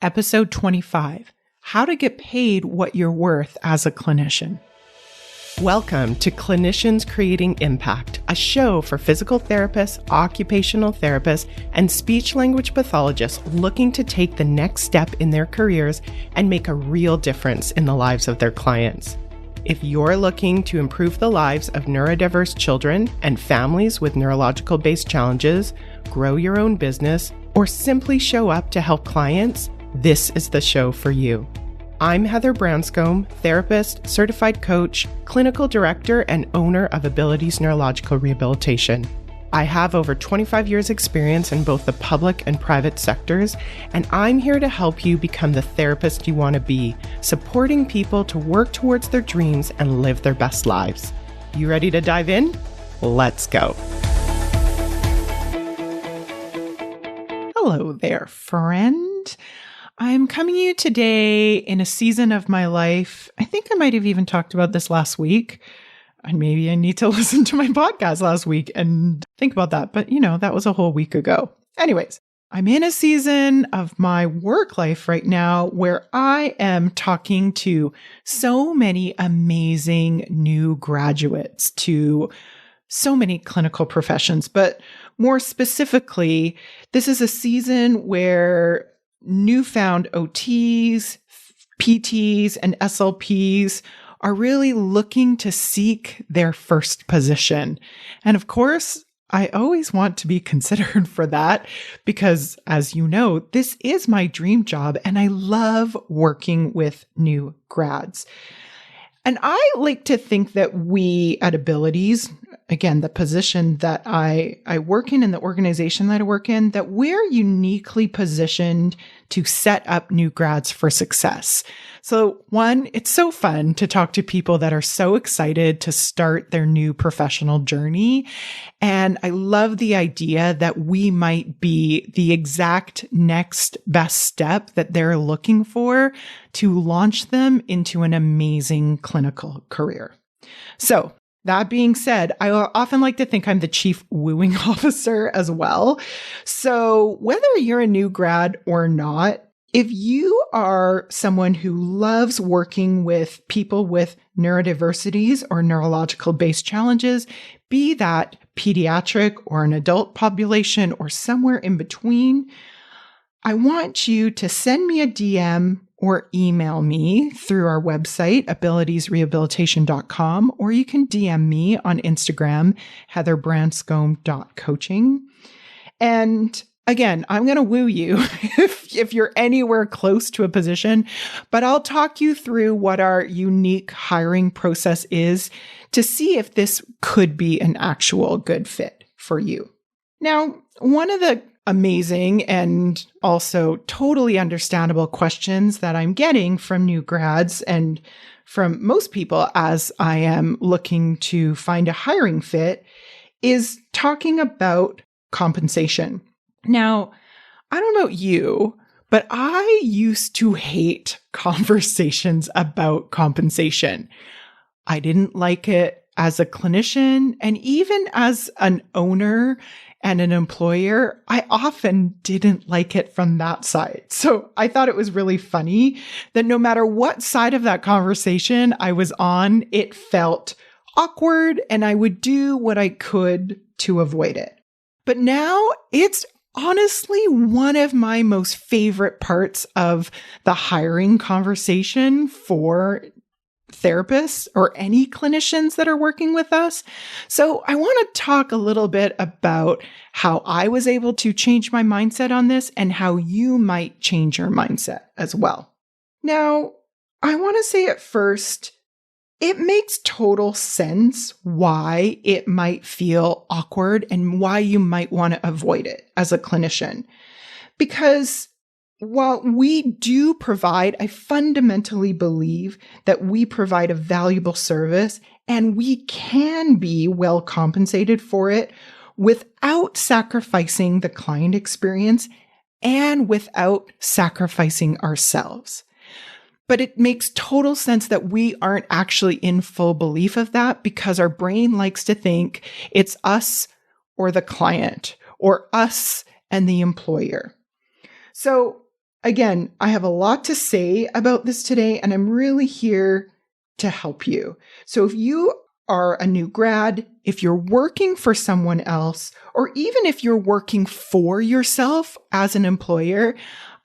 Episode 25, How to Get Paid What You're Worth as a Clinician. Welcome to Clinicians Creating Impact, a show for physical therapists, occupational therapists, and speech-language pathologists looking to take the next step in their careers and make a real difference in the lives of their clients. If you're looking to improve the lives of neurodiverse children and families with neurological-based challenges, grow your own business, or simply show up to help clients, this is the show for you. I'm Heather Branscombe, therapist, certified coach, clinical director, and owner of Abilities Neurological Rehabilitation. I have over 25 years experience in both the public and private sectors, and I'm here to help you become the therapist you want to be, supporting people to work towards their dreams and live their best lives. You ready to dive in? Let's go. Hello there, friend. I'm coming to you today in a season of my life. I think I might have even talked about this last week. And maybe I need to listen to my podcast last week and think about that. But, that was a whole week ago. Anyways, I'm in a season of my work life right now where I am talking to so many amazing new graduates to so many clinical professions. But more specifically, this is a season where newfound OTs, PTs, and SLPs are really looking to seek their first position. And of course, I always want to be considered for that because, as you know, this is my dream job and I love working with new grads. And I like to think that we at Abilities, again, the position that I work in and the organization that I work in, that we're uniquely positioned to set up new grads for success. So one, it's so fun to talk to people that are so excited to start their new professional journey. And I love the idea that we might be the exact next best step that they're looking for to launch them into an amazing clinical career. So that being said, I often like to think I'm the chief wooing officer as well. So whether you're a new grad or not, if you are someone who loves working with people with neurodiversities or neurological based challenges, be that pediatric or an adult population or somewhere in between, I want you to send me a DM or email me through our website, abilitiesrehabilitation.com, or you can DM me on Instagram, heatherbranscombe.coaching. And again, I'm going to woo you if you're anywhere close to a position, but I'll talk you through what our unique hiring process is to see if this could be an actual good fit for you. Now, one of the amazing and also totally understandable questions that I'm getting from new grads and from most people as I am looking to find a hiring fit is talking about compensation. Now, I don't know you, but I used to hate conversations about compensation. I didn't like it as a clinician, and even as an owner and an employer, I often didn't like it from that side. So I thought it was really funny that no matter what side of that conversation I was on, it felt awkward and I would do what I could to avoid it. But now it's honestly one of my most favorite parts of the hiring conversation for therapists or any clinicians that are working with us. So I want to talk a little bit about how I was able to change my mindset on this and how you might change your mindset as well. Now, I want to say at first, it makes total sense why it might feel awkward and why you might want to avoid it as a clinician. Because while we do provide, I fundamentally believe that we provide a valuable service and we can be well compensated for it without sacrificing the client experience and without sacrificing ourselves. But it makes total sense that we aren't actually in full belief of that because our brain likes to think it's us or the client or us and the employer. So Again, I have a lot to say about this today, and I'm really here to help you. So if you are a new grad, if you're working for someone else, or even if you're working for yourself as an employer,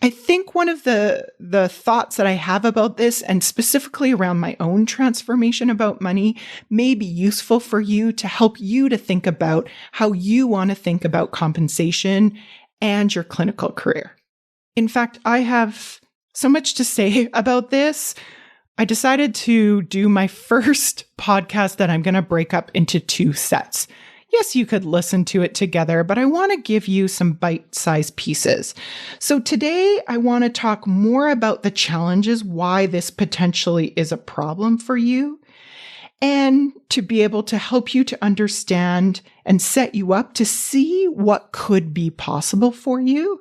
I think one of the thoughts that I have about this, and specifically around my own transformation about money, may be useful for you to help you to think about how you want to think about compensation and your clinical career. In fact, I have so much to say about this. I decided to do my first podcast that I'm going to break up into 2 sets. Yes, you could listen to it together, but I want to give you some bite-sized pieces. So today, I want to talk more about the challenges, why this potentially is a problem for you, and to be able to help you to understand and set you up to see what could be possible for you.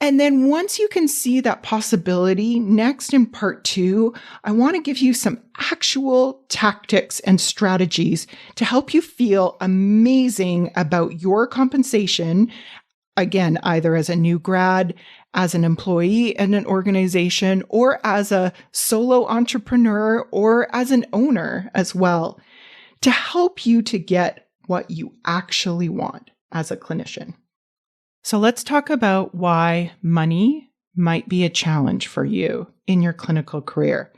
And then once you can see that possibility, next in part 2, I want to give you some actual tactics and strategies to help you feel amazing about your compensation. Again, either as a new grad, as an employee in an organization, or as a solo entrepreneur, or as an owner as well, to help you to get what you actually want as a clinician. So let's talk about why money might be a challenge for you in your clinical career.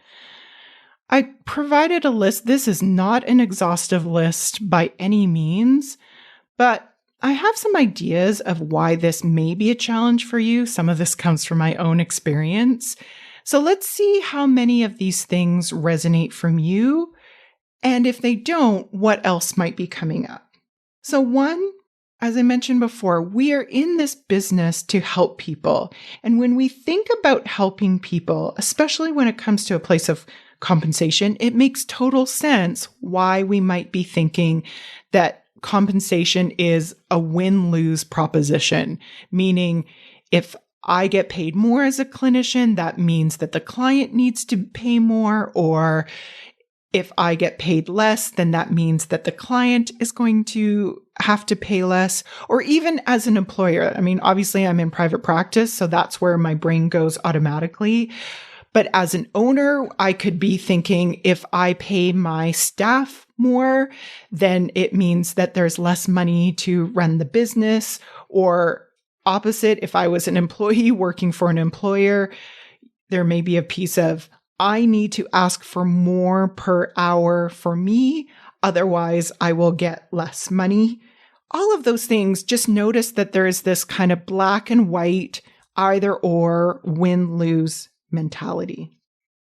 I provided a list. This is not an exhaustive list by any means, but I have some ideas of why this may be a challenge for you. Some of this comes from my own experience. So let's see how many of these things resonate from you. And if they don't, what else might be coming up? So one, as I mentioned before, we are in this business to help people. And when we think about helping people, especially when it comes to a place of compensation, it makes total sense why we might be thinking that compensation is a win-lose proposition, meaning if I get paid more as a clinician, that means that the client needs to pay more, or if I get paid less, then that means that the client is going to have to pay less. Or even as an employer, I mean, obviously I'm in private practice, so that's where my brain goes automatically. But as an owner, I could be thinking if I pay my staff more, then it means that there's less money to run the business. Or opposite, if I was an employee working for an employer, there may be a piece of I need to ask for more per hour for me, otherwise I will get less money. All of those things, just notice that there is this kind of black and white, either or, win-lose mentality.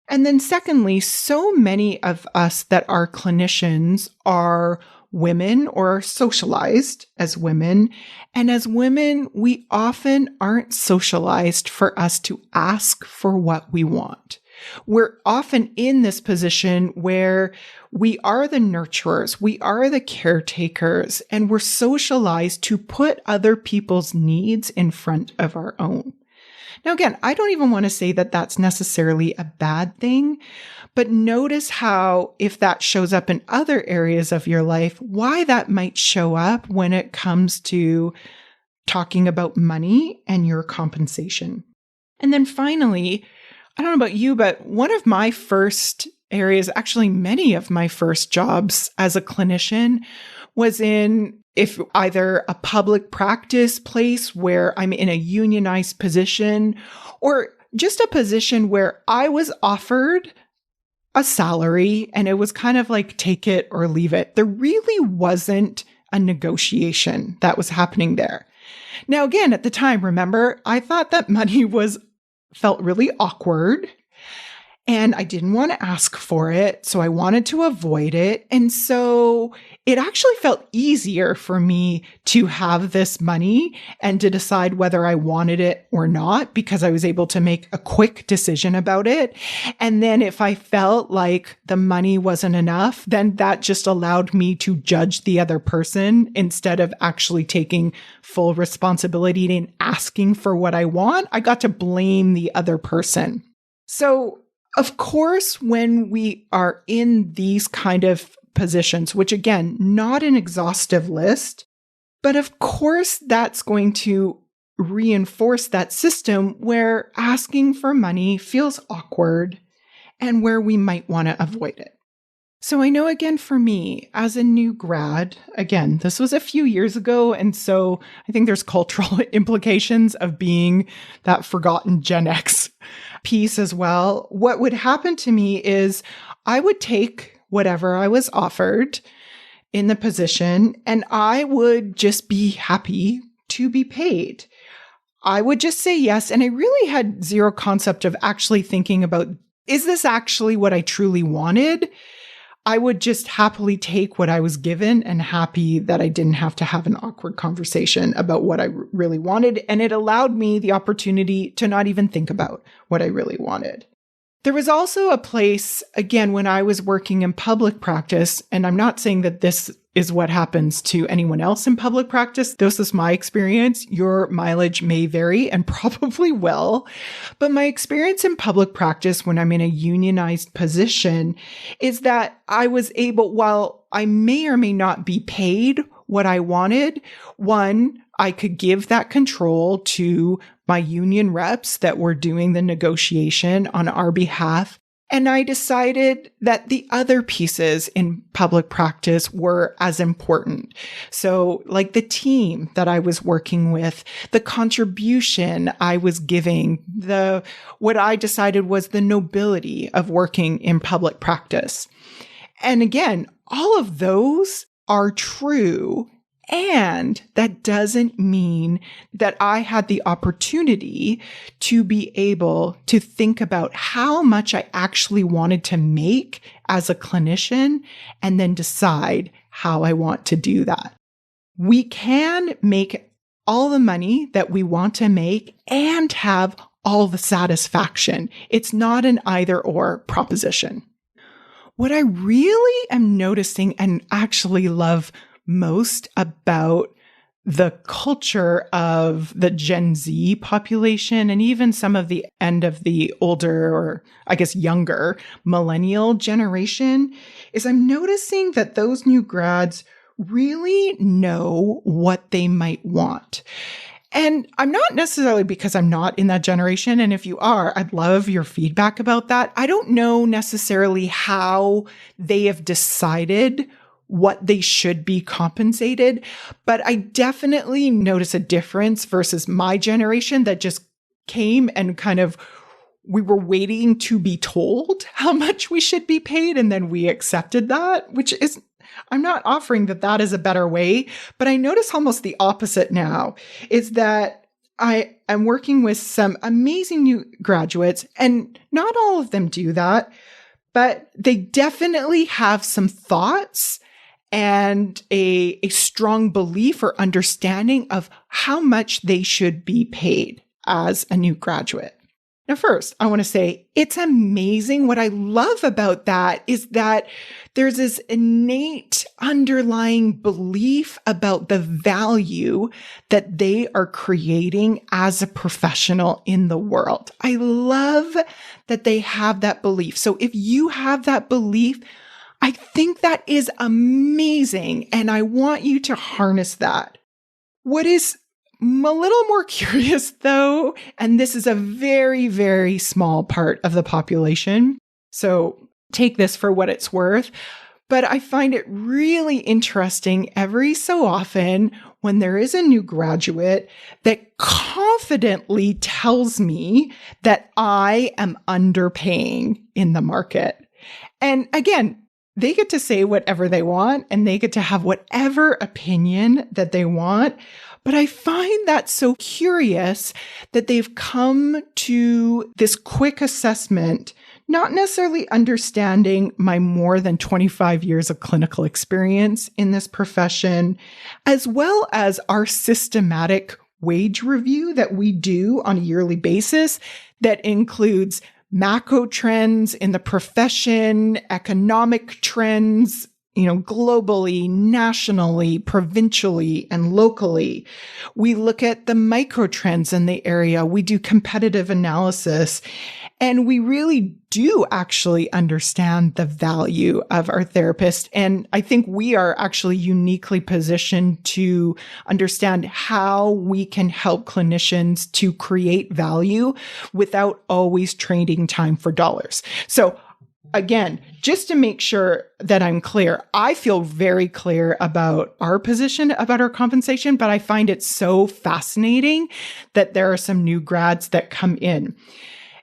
And then secondly, so many of us that are clinicians are women or are socialized as women. And as women, we often aren't socialized for us to ask for what we want. We're often in this position where we are the nurturers, we are the caretakers, and we're socialized to put other people's needs in front of our own. Now, again, I don't even want to say that that's necessarily a bad thing, but notice how if that shows up in other areas of your life, why that might show up when it comes to talking about money and your compensation. And then finally, I don't know about you, but one of my first areas, actually many of my first jobs as a clinician, was in if either a public practice place where I'm in a unionized position, or just a position where I was offered a salary and it was kind of like take it or leave it. There really wasn't a negotiation that was happening there. Now, again, at the time, remember, I thought that money felt really awkward and I didn't want to ask for it. So I wanted to avoid it. And so it actually felt easier for me to have this money and to decide whether I wanted it or not, because I was able to make a quick decision about it. And then if I felt like the money wasn't enough, then that just allowed me to judge the other person instead of actually taking full responsibility and asking for what I want. I got to blame the other person. So of course, when we are in these kind of positions, which again, not an exhaustive list, but of course, that's going to reinforce that system where asking for money feels awkward and where we might want to avoid it. So I know, again, for me as a new grad, again, this was a few years ago. And so I think there's cultural implications of being that forgotten Gen X piece as well. What would happen to me is I would take whatever I was offered in the position and I would just be happy to be paid. I would just say yes. And I really had zero concept of actually thinking about, is this actually what I truly wanted? I would just happily take what I was given and happy that I didn't have to have an awkward conversation about what I really wanted. And it allowed me the opportunity to not even think about what I really wanted. There was also a place, again, when I was working in public practice, and I'm not saying that this is what happens to anyone else in public practice. This is my experience. Your mileage may vary and probably will. But my experience in public practice when I'm in a unionized position is that I was able, while I may or may not be paid what I wanted, one, I could give that control to my union reps that were doing the negotiation on our behalf. And I decided that the other pieces in public practice were as important. So like the team that I was working with, the contribution I was giving, what I decided was the nobility of working in public practice. And again, all of those are true. And that doesn't mean that I had the opportunity to be able to think about how much I actually wanted to make as a clinician and then decide how I want to do that. We can make all the money that we want to make and have all the satisfaction. It's not an either or proposition. What I really am noticing and actually love most about the culture of the Gen Z population and even some of the end of the older, or I guess younger millennial generation is I'm noticing that those new grads really know what they might want. And I'm not necessarily because I'm not in that generation. And if you are, I'd love your feedback about that. I don't know necessarily how they have decided what they should be compensated. But I definitely notice a difference versus my generation that just came and we were waiting to be told how much we should be paid. And then we accepted that, which is, I'm not offering that is a better way, but I notice almost the opposite now is that I am working with some amazing new graduates, and not all of them do that, but they definitely have some thoughts and a strong belief or understanding of how much they should be paid as a new graduate. Now, first, I want to say it's amazing. What I love about that is that there's this innate underlying belief about the value that they are creating as a professional in the world. I love that they have that belief. So if you have that belief, I think that is amazing, and I want you to harness that. What is a little more curious, though, and this is a very, very small part of the population, so take this for what it's worth, but I find it really interesting every so often when there is a new graduate that confidently tells me that I am underpaying in the market. And again, they get to say whatever they want and they get to have whatever opinion that they want. But I find that so curious that they've come to this quick assessment, not necessarily understanding my more than 25 years of clinical experience in this profession, as well as our systematic wage review that we do on a yearly basis that includes macro trends in the profession, economic trends, globally, nationally, provincially, and locally. We look at the micro trends in the area. We do competitive analysis. And we really do actually understand the value of our therapist. And I think we are actually uniquely positioned to understand how we can help clinicians to create value without always trading time for dollars. So again, just to make sure that I'm clear, I feel very clear about our position, about our compensation, but I find it so fascinating that there are some new grads that come in.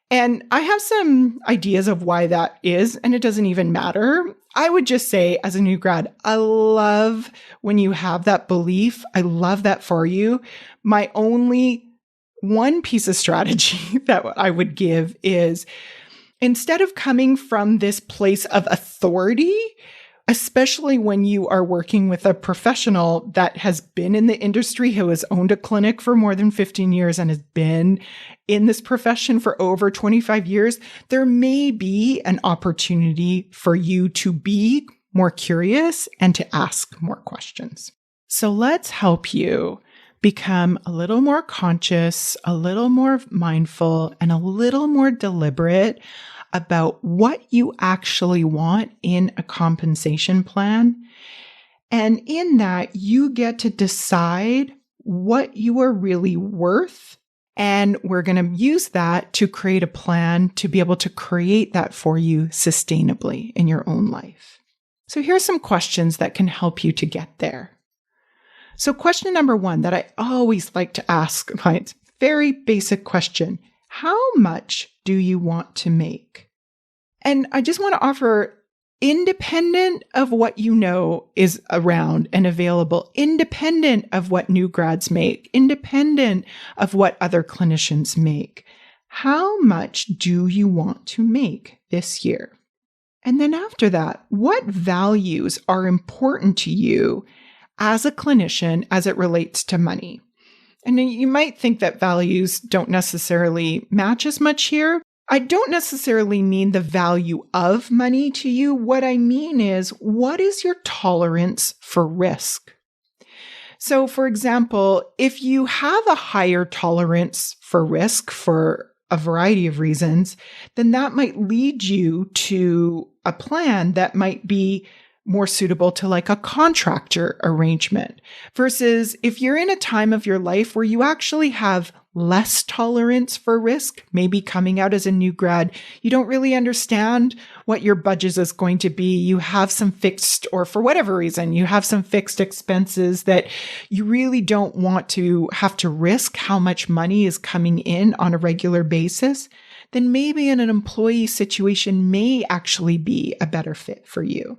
And I have some ideas of why that is, and it doesn't even matter. I would just say, as a new grad, I love when you have that belief. I love that for you. My only one piece of strategy that I would give is, instead of coming from this place of authority, especially when you are working with a professional that has been in the industry, who has owned a clinic for more than 15 years and has been in this profession for over 25 years, there may be an opportunity for you to be more curious and to ask more questions. So let's help you become a little more conscious, a little more mindful, and a little more deliberate about what you actually want in a compensation plan. And in that, you get to decide what you are really worth. And we're going to use that to create a plan to be able to create that for you sustainably in your own life. So here's some questions that can help you to get there. So question number one that I always like to ask clients, very basic question: how much do you want to make? And I just want to offer, independent of what you know is around and available, independent of what new grads make, independent of what other clinicians make, how much do you want to make this year? And then after that, what values are important to you as a clinician as it relates to money? And you might think that values don't necessarily match as much here. I don't necessarily mean the value of money to you. What I mean is, what is your tolerance for risk? So, for example, if you have a higher tolerance for risk for a variety of reasons, then that might lead you to a plan that might be more suitable to like a contractor arrangement, versus if you're in a time of your life where you actually have less tolerance for risk, maybe coming out as a new grad, you don't really understand what your budget is going to be. You have some fixed, or for whatever reason, you have some fixed expenses that you really don't want to have to risk how much money is coming in on a regular basis, then maybe in an employee situation may actually be a better fit for you.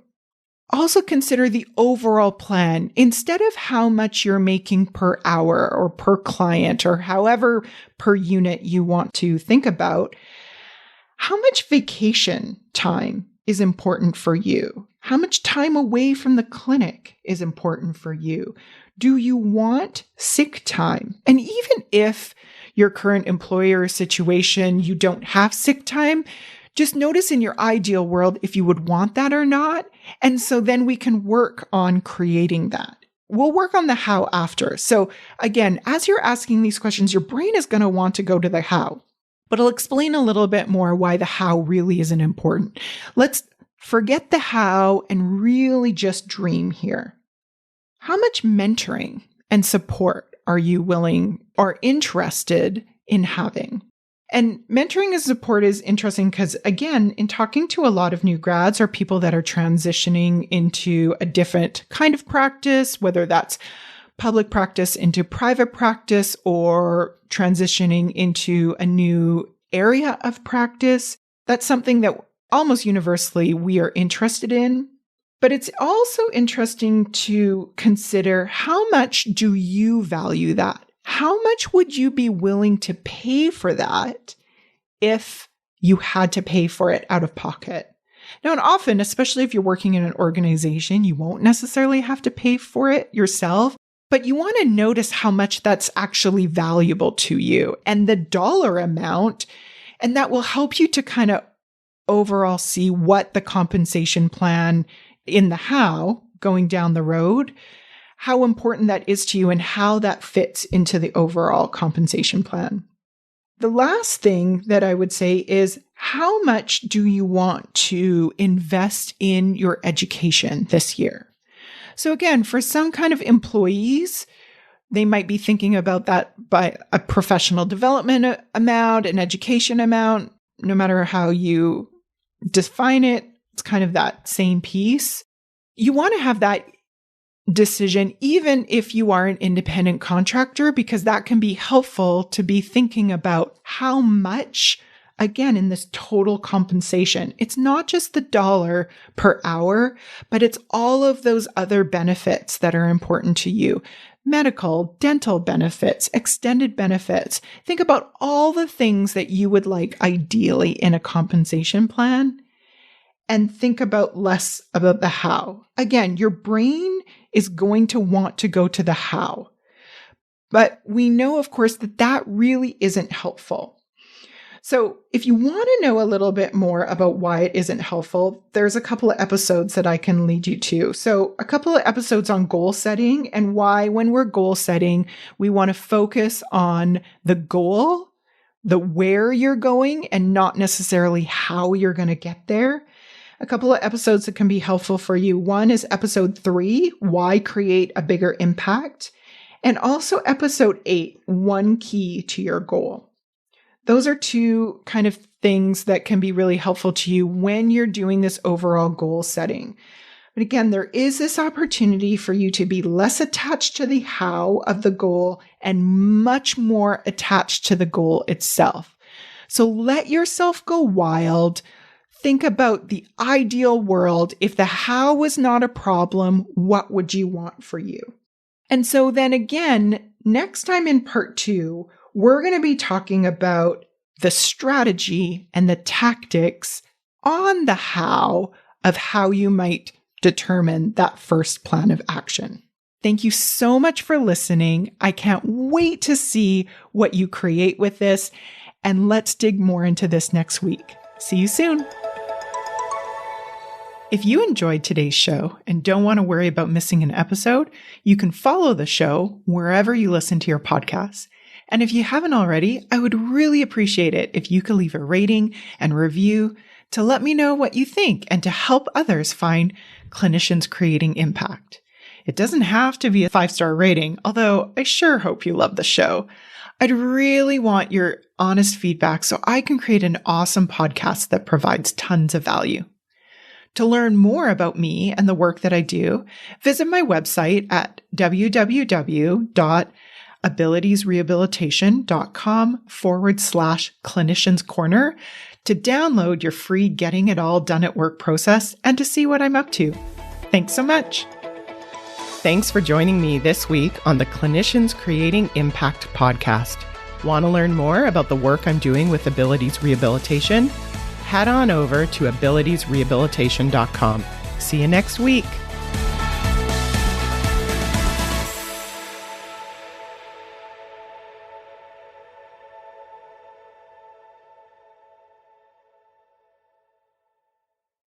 Also consider the overall plan. Instead of how much you're making per hour or per client or however per unit you want to think about, how much vacation time is important for you? How much time away from the clinic is important for you? Do you want sick time? And even if your current employer situation, you don't have sick time, just notice in your ideal world if you would want that or not. And so then we can work on creating that. We'll work on the how after. So again, as you're asking these questions, your brain is going to want to go to the how. But I'll explain a little bit more why the how really isn't important. Let's forget the how and really just dream here. How much mentoring and support are you willing or interested in having? And mentoring and support is interesting because, again, in talking to a lot of new grads or people that are transitioning into a different kind of practice, whether that's public practice into private practice or transitioning into a new area of practice, that's something that almost universally we are interested in. But it's also interesting to consider, how much do you value that? How much would you be willing to pay for that if you had to pay for it out of pocket? Now, and often, especially if you're working in an organization, you won't necessarily have to pay for it yourself, but you want to notice how much that's actually valuable to you and the dollar amount. And that will help you to kind of overall see what the compensation plan in the how going down the road, how important that is to you and how that fits into the overall compensation plan. The last thing that I would say is, how much do you want to invest in your education this year? So again, for some kind of employees, they might be thinking about that by a professional development amount, an education amount, no matter how you define it, it's kind of that same piece. You want to have that decision, even if you are an independent contractor, because that can be helpful to be thinking about how much, again, in this total compensation. It's not just the dollar per hour, but it's all of those other benefits that are important to you. Medical, dental benefits, extended benefits. Think about all the things that you would like ideally in a compensation plan, and think about less about the how. Again, your brain is going to want to go to the how. But we know, of course, that that really isn't helpful. So if you want to know a little bit more about why it isn't helpful, there's a couple of episodes that I can lead you to. So a couple of episodes on goal setting and why when we're goal setting, we want to focus on the goal, the where you're going, and not necessarily how you're going to get there. A couple of episodes that can be helpful for you. One is episode 3, Why Create a Bigger Impact? And also episode 8, One Key to Your Goal. Those are two kind of things that can be really helpful to you when you're doing this overall goal setting. But again, there is this opportunity for you to be less attached to the how of the goal and much more attached to the goal itself. So let yourself go wild. Think about the ideal world. If the how was not a problem, what would you want for you? And so then again, next time in part 2, we're going to be talking about the strategy and the tactics on the how of how you might determine that first plan of action. Thank you so much for listening. I can't wait to see what you create with this, and let's dig more into this next week. See you soon. If you enjoyed today's show and don't want to worry about missing an episode, you can follow the show wherever you listen to your podcasts. And if you haven't already, I would really appreciate it if you could leave a rating and review to let me know what you think and to help others find Clinicians Creating Impact. It doesn't have to be a 5-star rating, although I sure hope you love the show. I'd really want your honest feedback so I can create an awesome podcast that provides tons of value. To learn more about me and the work that I do, visit my website at www.abilitiesrehabilitation.com/Clinicians Corner to download your free Getting It All Done at Work process and to see what I'm up to. Thanks so much. Thanks for joining me this week on the Clinicians Creating Impact podcast. Want to learn more about the work I'm doing with Abilities Rehabilitation? Head on over to abilitiesrehabilitation.com. See you next week.